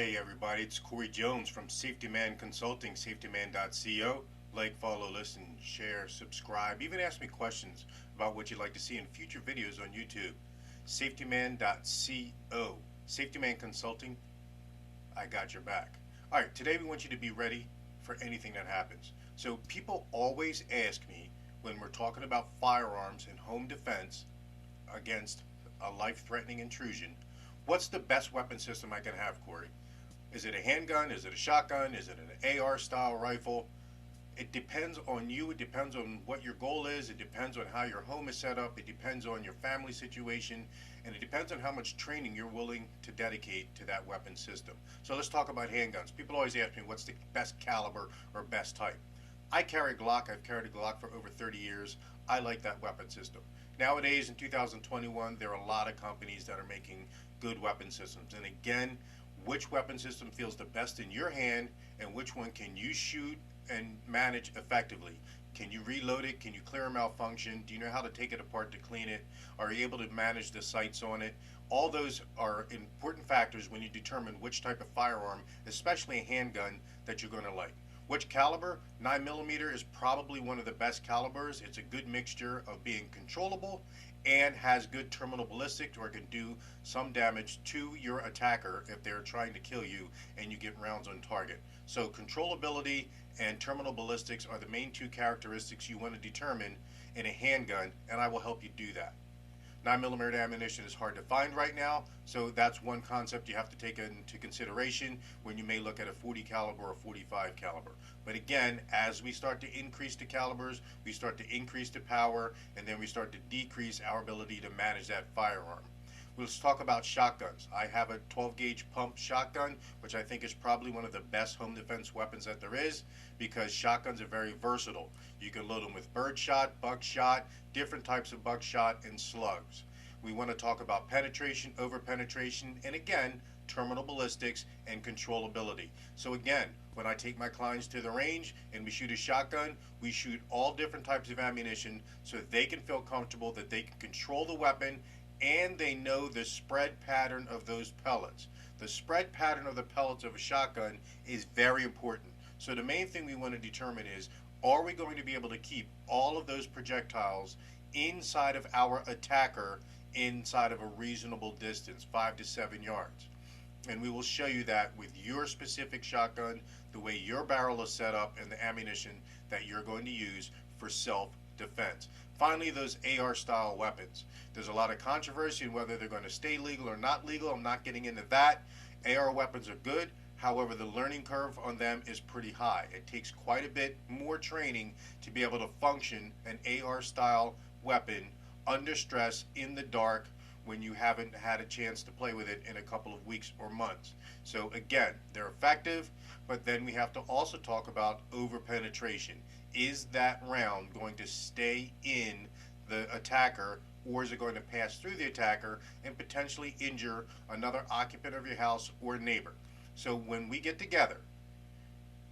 Hey everybody, it's Corey Jones from Safetyman Consulting, safetyman.co. Like, follow, listen, share, subscribe, even ask me questions about what you'd like to see in future videos on YouTube. Safetyman.co. Safetyman Consulting, I got your back. Alright, today we want you to be ready for anything that happens. So people always ask me when we're talking about firearms and home defense against a life-threatening intrusion, what's the best weapon system I can have, Corey? Is it a handgun? Is it a shotgun? Is it an AR style rifle? It depends on you. It depends on what your goal is. It depends on how your home is set up. It depends on your family situation. And it depends on how much training you're willing to dedicate to that weapon system. So let's talk about handguns. People always ask me what's the best caliber or best type. I carry a Glock. I've carried a Glock for over 30 years. I like that weapon system. Nowadays in 2021, there are a lot of companies that are making good weapon systems. And again, which weapon system feels the best in your hand and which one can you shoot and manage effectively? Can you reload it? Can you clear a malfunction? Do you know how to take it apart to clean it? Are you able to manage the sights on it? All those are important factors when you determine which type of firearm, especially a handgun, that you're going to like. Which caliber? 9mm is probably one of the best calibers. It's a good mixture of being controllable and has good terminal ballistics, or can do some damage to your attacker if they're trying to kill you and you get rounds on target. So controllability and terminal ballistics are the main two characteristics you want to determine in a handgun, and I will help you do that. 9mm ammunition is hard to find right now, so that's one concept you have to take into consideration when you may look at a 40 caliber or 45 caliber. But again, as we start to increase the calibers, we start to increase the power, and then we start to decrease our ability to manage that firearm. Let's talk about shotguns. I have a 12 gauge pump shotgun, which I think is probably one of the best home defense weapons that there is, because shotguns are very versatile. You can load them with birdshot, buckshot, different types of buckshot, and slugs. We want to talk about penetration, over penetration, and again, terminal ballistics and controllability. So again, when I take my clients to the range and we shoot a shotgun, we shoot all different types of ammunition so that they can feel comfortable that they can control the weapon and they know the spread pattern of those pellets. The spread pattern of the pellets of a shotgun is very important. So the main thing we want to determine is, are we going to be able to keep all of those projectiles inside of our attacker inside of a reasonable distance, 5 to 7 yards? And we will show you that with your specific shotgun, the way your barrel is set up, and the ammunition that you're going to use for self-defense. Finally, those AR style weapons. There's a lot of controversy in whether they're going to stay legal or not legal. I'm not getting into that. AR weapons are good. However, the learning curve on them is pretty high. It takes quite a bit more training to be able to function an AR style weapon under stress in the dark when you haven't had a chance to play with it in a couple of weeks or months. So again, they're effective, but then we have to also talk about over penetration. Is that round going to stay in the attacker, or is it going to pass through the attacker and potentially injure another occupant of your house or neighbor? So when we get together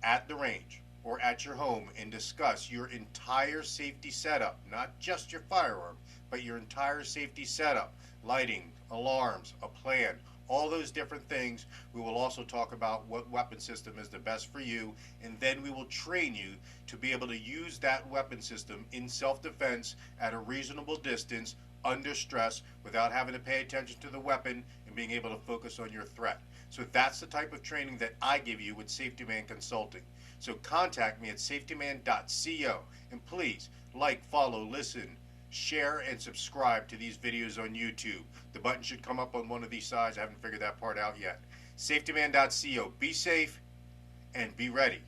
at the range or at your home and discuss your entire safety setup, not just your firearm, but your entire safety setup, lighting, alarms, a plan, all those different things, we will also talk about what weapon system is the best for you, and then we will train you to be able to use that weapon system in self-defense at a reasonable distance, under stress, without having to pay attention to the weapon and being able to focus on your threat. So that's the type of training that I give you with Safetyman Consulting. So contact me at safetyman.co, and please like, follow, listen, share, and subscribe to these videos on YouTube. The button should come up on one of these sides. I haven't figured that part out yet. Safetyman.co. Be safe and be ready.